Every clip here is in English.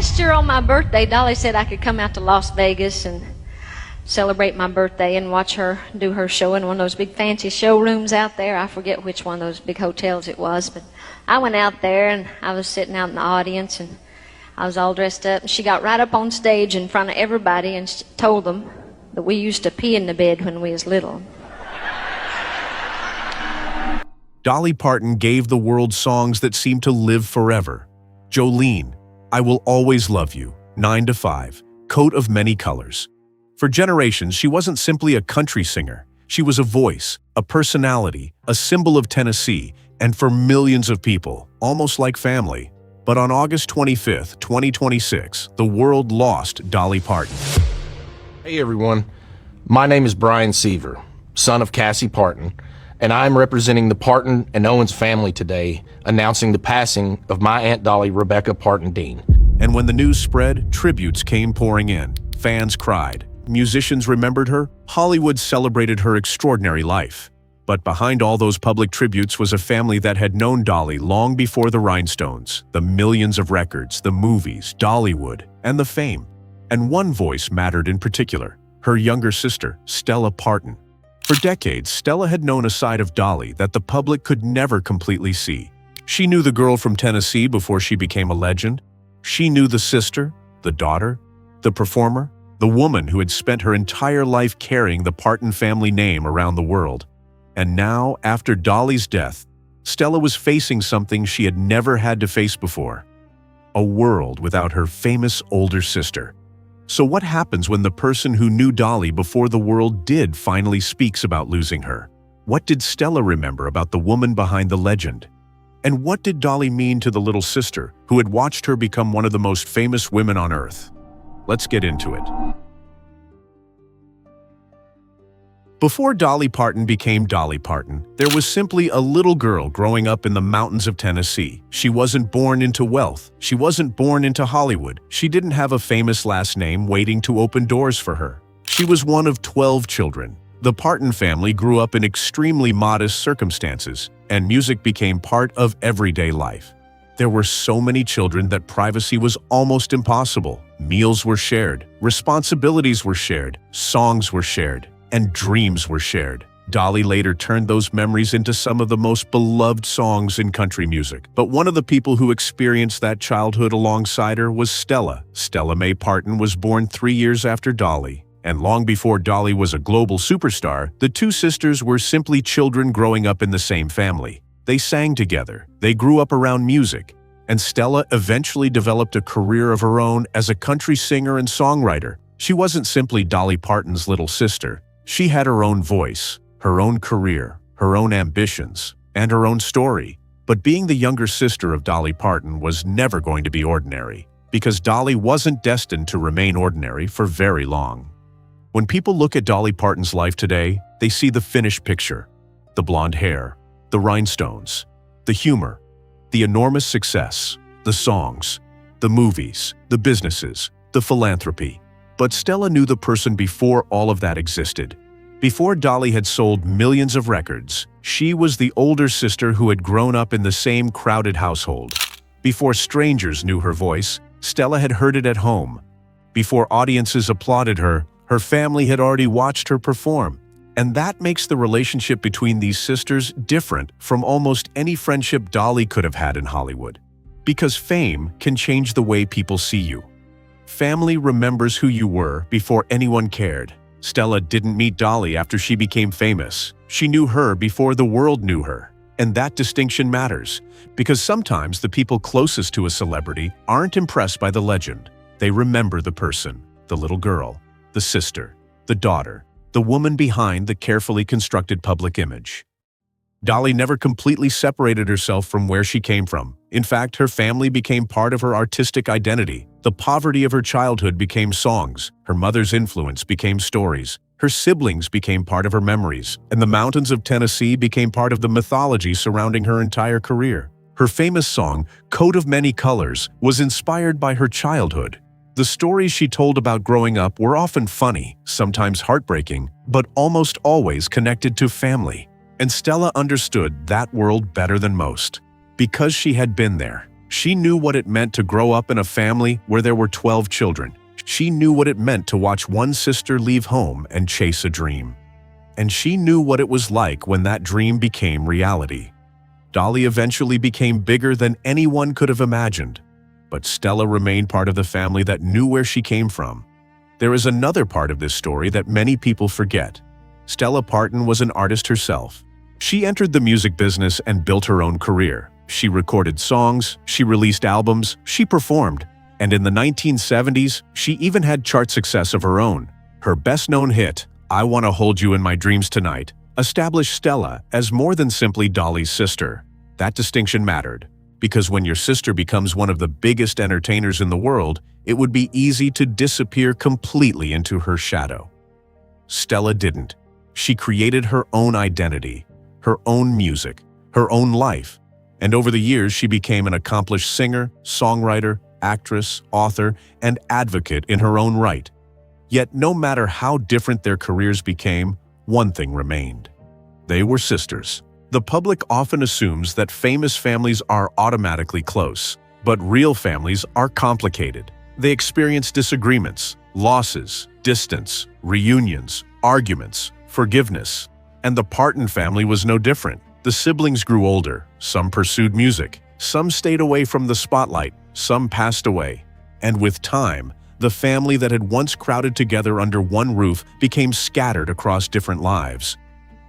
Last year on my birthday, Dolly said I could come out to Las Vegas and celebrate my birthday and watch her do her show in one of those big fancy showrooms out there. I forget which one of those big hotels it was, but I went out there and I was sitting out in the audience and I was all dressed up, and she got right up on stage in front of everybody and told them that we used to pee in the bed when we was little. Dolly Parton gave the world songs that seem to live forever. Jolene, I Will Always Love You, 9 to 5, Coat of Many Colors. For generations, she wasn't simply a country singer. She was a voice, a personality, a symbol of Tennessee, and for millions of people, almost like family. But on August 25, 2026, the world lost Dolly Parton. Hey everyone, my name is Brian Seaver, son of Cassie Parton, and I'm representing the Parton and Owens family today, announcing the passing of my Aunt Dolly, Rebecca Parton Dean. And when the news spread, tributes came pouring in. Fans cried. Musicians remembered her. Hollywood celebrated her extraordinary life. But behind all those public tributes was a family that had known Dolly long before the rhinestones, the millions of records, the movies, Dollywood, and the fame. And one voice mattered in particular, her younger sister, Stella Parton. For decades, Stella had known a side of Dolly that the public could never completely see. She knew the girl from Tennessee before she became a legend. She knew the sister, the daughter, the performer, the woman who had spent her entire life carrying the Parton family name around the world. And now, after Dolly's death, Stella was facing something she had never had to face before: a world without her famous older sister. So what happens when the person who knew Dolly before the world did finally speaks about losing her? What did Stella remember about the woman behind the legend? And what did Dolly mean to the little sister who had watched her become one of the most famous women on earth? Let's get into it. Before Dolly Parton became Dolly Parton, there was simply a little girl growing up in the mountains of Tennessee. She wasn't born into wealth. She wasn't born into Hollywood. She didn't have a famous last name waiting to open doors for her. She was one of 12 children. The Parton family grew up in extremely modest circumstances, and music became part of everyday life. There were so many children that privacy was almost impossible. Meals were shared, responsibilities were shared, songs were shared, and dreams were shared. Dolly later turned those memories into some of the most beloved songs in country music. But one of the people who experienced that childhood alongside her was Stella. Stella Mae Parton was born 3 years after Dolly. And long before Dolly was a global superstar, the two sisters were simply children growing up in the same family. They sang together, they grew up around music, and Stella eventually developed a career of her own as a country singer and songwriter. She wasn't simply Dolly Parton's little sister. She had her own voice, her own career, her own ambitions, and her own story. But being the younger sister of Dolly Parton was never going to be ordinary, because Dolly wasn't destined to remain ordinary for very long. When people look at Dolly Parton's life today, they see the finished picture: the blonde hair, the rhinestones, the humor, the enormous success, the songs, the movies, the businesses, the philanthropy. But Stella knew the person before all of that existed. Before Dolly had sold millions of records, she was the older sister who had grown up in the same crowded household. Before strangers knew her voice, Stella had heard it at home. Before audiences applauded her, her family had already watched her perform. And that makes the relationship between these sisters different from almost any friendship Dolly could have had in Hollywood. Because fame can change the way people see you. Family remembers who you were before anyone cared. Stella didn't meet Dolly after she became famous. She knew her before the world knew her. And that distinction matters, because sometimes the people closest to a celebrity aren't impressed by the legend. They remember the person, the little girl, the sister, the daughter, the woman behind the carefully constructed public image. Dolly never completely separated herself from where she came from. In fact, her family became part of her artistic identity. The poverty of her childhood became songs, her mother's influence became stories, her siblings became part of her memories, and the mountains of Tennessee became part of the mythology surrounding her entire career. Her famous song, Coat of Many Colors, was inspired by her childhood. The stories she told about growing up were often funny, sometimes heartbreaking, but almost always connected to family. And Stella understood that world better than most, because she had been there. She knew what it meant to grow up in a family where there were 12 children. She knew what it meant to watch one sister leave home and chase a dream. And she knew what it was like when that dream became reality. Dolly eventually became bigger than anyone could have imagined. But Stella remained part of the family that knew where she came from. There is another part of this story that many people forget. Stella Parton was an artist herself. She entered the music business and built her own career. She recorded songs, she released albums, she performed. And in the 1970s, she even had chart success of her own. Her best-known hit, "I Wanna Hold You in My Dreams Tonight," established Stella as more than simply Dolly's sister. That distinction mattered, because when your sister becomes one of the biggest entertainers in the world, it would be easy to disappear completely into her shadow. Stella didn't. She created her own identity, her own music, her own life. And over the years, she became an accomplished singer, songwriter, actress, author, and advocate in her own right. Yet no matter how different their careers became, one thing remained. They were sisters. The public often assumes that famous families are automatically close, but real families are complicated. They experience disagreements, losses, distance, reunions, arguments, forgiveness. And the Parton family was no different. The siblings grew older, some pursued music, some stayed away from the spotlight, some passed away. And with time, the family that had once crowded together under one roof became scattered across different lives.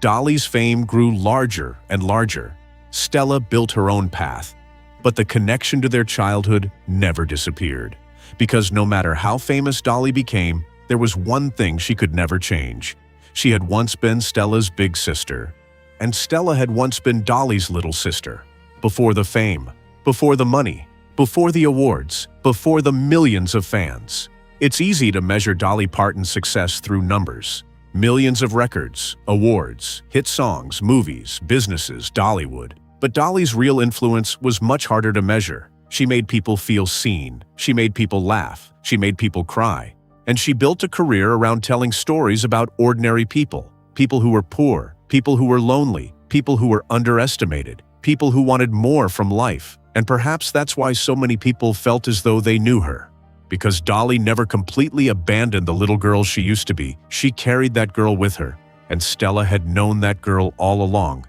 Dolly's fame grew larger and larger. Stella built her own path. But the connection to their childhood never disappeared. Because no matter how famous Dolly became, there was one thing she could never change. She had once been Stella's big sister. And Stella had once been Dolly's little sister. Before the fame, before the money, before the awards, before the millions of fans. It's easy to measure Dolly Parton's success through numbers. Millions of records, awards, hit songs, movies, businesses, Dollywood. But Dolly's real influence was much harder to measure. She made people feel seen. She made people laugh. She made people cry. And she built a career around telling stories about ordinary people. People who were poor, people who were lonely, people who were underestimated, people who wanted more from life. And perhaps that's why so many people felt as though they knew her. Because Dolly never completely abandoned the little girl she used to be. She carried that girl with her, and Stella had known that girl all along.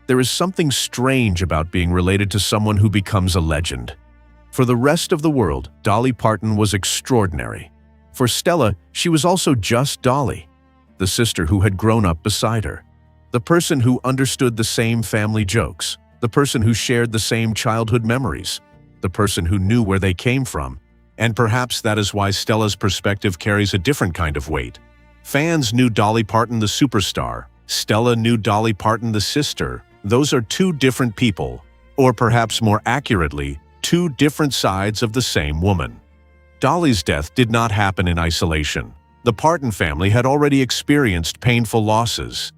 There is something strange about being related to someone who becomes a legend. For the rest of the world, Dolly Parton was extraordinary. For Stella, she was also just Dolly, the sister who had grown up beside her, the person who understood the same family jokes, the person who shared the same childhood memories, the person who knew where they came from. And perhaps that is why Stella's perspective carries a different kind of weight. Fans knew Dolly Parton the superstar. Stella knew Dolly Parton the sister. Those are two different people, or perhaps more accurately, two different sides of the same woman. Dolly's death did not happen in isolation. The Parton family had already experienced painful losses.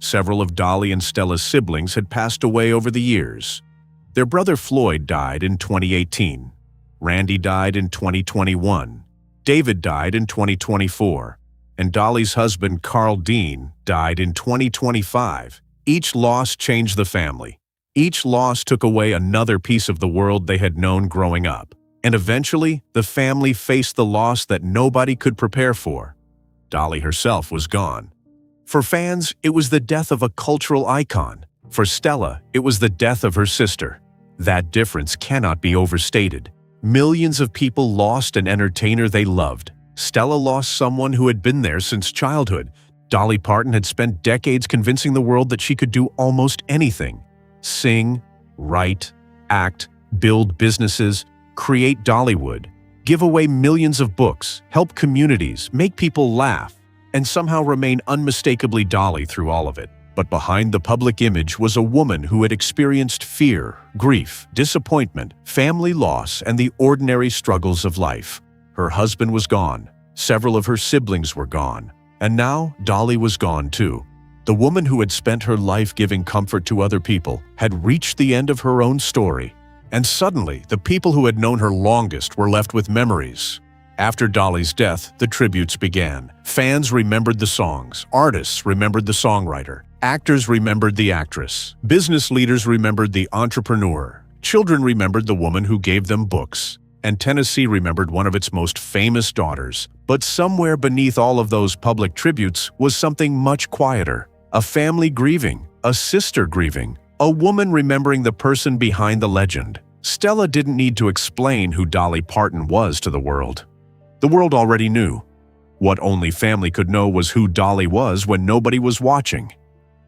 Several of Dolly and Stella's siblings had passed away over the years. Their brother Floyd died in 2018. Randy died in 2021. David died in 2024. And Dolly's husband, Carl Dean, died in 2025. Each loss changed the family. Each loss took away another piece of the world they had known growing up. And eventually, the family faced the loss that nobody could prepare for. Dolly herself was gone. For fans, it was the death of a cultural icon. For Stella, it was the death of her sister. That difference cannot be overstated. Millions of people lost an entertainer they loved. Stella lost someone who had been there since childhood. Dolly Parton had spent decades convincing the world that she could do almost anything. Sing, write, act, build businesses, create Dollywood, give away millions of books, help communities, make people laugh, and somehow remain unmistakably Dolly through all of it. But behind the public image was a woman who had experienced fear, grief, disappointment, family loss, and the ordinary struggles of life. Her husband was gone. Several of her siblings were gone. And now Dolly was gone too. The woman who had spent her life giving comfort to other people had reached the end of her own story. And suddenly, the people who had known her longest were left with memories. After Dolly's death, the tributes began. Fans remembered the songs. Artists remembered the songwriter. Actors remembered the actress. Business leaders remembered the entrepreneur. Children remembered the woman who gave them books, and Tennessee remembered one of its most famous daughters. But somewhere beneath all of those public tributes was something much quieter. A family grieving, a sister grieving, a woman remembering the person behind the legend. Stella didn't need to explain who Dolly Parton was to the world. The world already knew. What only family could know was who Dolly was when nobody was watching.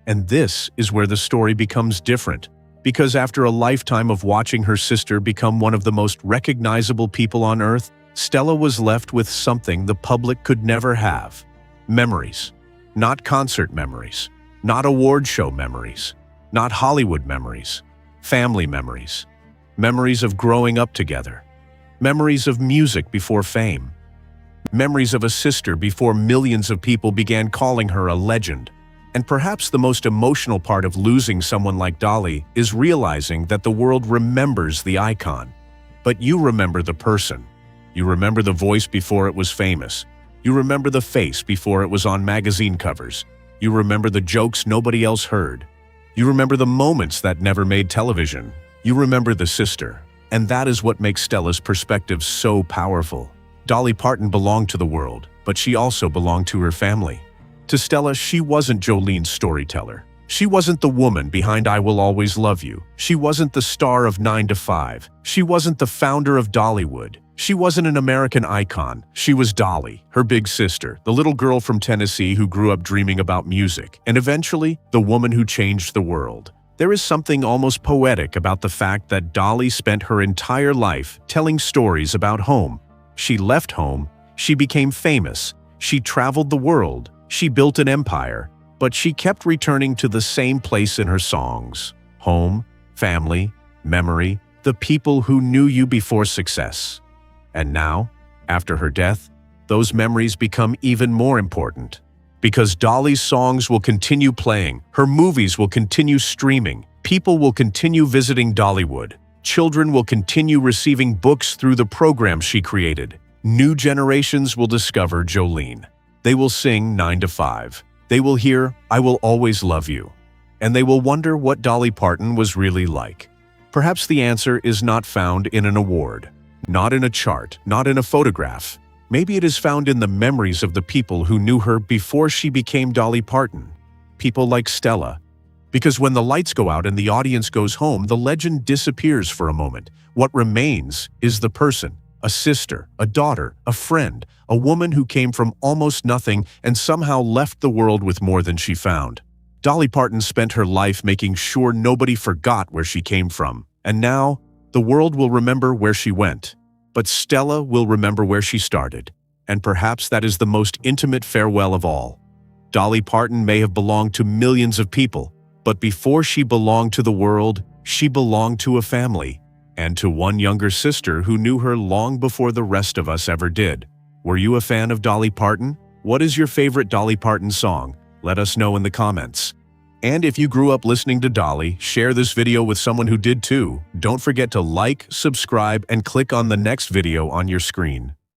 And this is where the story becomes different, because after a lifetime of watching her sister become one of the most recognizable people on earth, Stella was left with something the public could never have. Memories. Not concert memories. Not award show memories. Not Hollywood memories. Family memories. Memories of growing up together. Memories of music before fame. Memories of a sister before millions of people began calling her a legend. And perhaps the most emotional part of losing someone like Dolly is realizing that the world remembers the icon. But you remember the person. You remember the voice before it was famous. You remember the face before it was on magazine covers. You remember the jokes nobody else heard. You remember the moments that never made television. You remember the sister. And that is what makes Stella's perspective so powerful. Dolly Parton belonged to the world, but she also belonged to her family. To Stella, she wasn't Jolene's storyteller. She wasn't the woman behind I Will Always Love You. She wasn't the star of 9 to 5. She wasn't the founder of Dollywood. She wasn't an American icon. She was Dolly, her big sister, the little girl from Tennessee who grew up dreaming about music, and eventually, the woman who changed the world. There is something almost poetic about the fact that Dolly spent her entire life telling stories about home. She left home, she became famous, she traveled the world, she built an empire, but she kept returning to the same place in her songs. Home, family, memory, the people who knew you before success. And now, after her death, those memories become even more important. Because Dolly's songs will continue playing, her movies will continue streaming, people will continue visiting Dollywood, children will continue receiving books through the programs she created. New generations will discover Jolene. They will sing 9 to 5. They will hear I Will Always Love You. And they will wonder what Dolly Parton was really like. Perhaps the answer is not found in an award, not in a chart, not in a photograph. Maybe it is found in the memories of the people who knew her before she became Dolly Parton. People like Stella. Because when the lights go out and the audience goes home, the legend disappears for a moment. What remains is the person. A sister, a daughter, a friend, a woman who came from almost nothing and somehow left the world with more than she found. Dolly Parton spent her life making sure nobody forgot where she came from. And now, the world will remember where she went. But Stella will remember where she started. And perhaps that is the most intimate farewell of all. Dolly Parton may have belonged to millions of people, but before she belonged to the world, she belonged to a family. And to one younger sister who knew her long before the rest of us ever did. Were you a fan of Dolly Parton? What is your favorite Dolly Parton song? Let us know in the comments. And if you grew up listening to Dolly, share this video with someone who did too. Don't forget to like, subscribe, and click on the next video on your screen.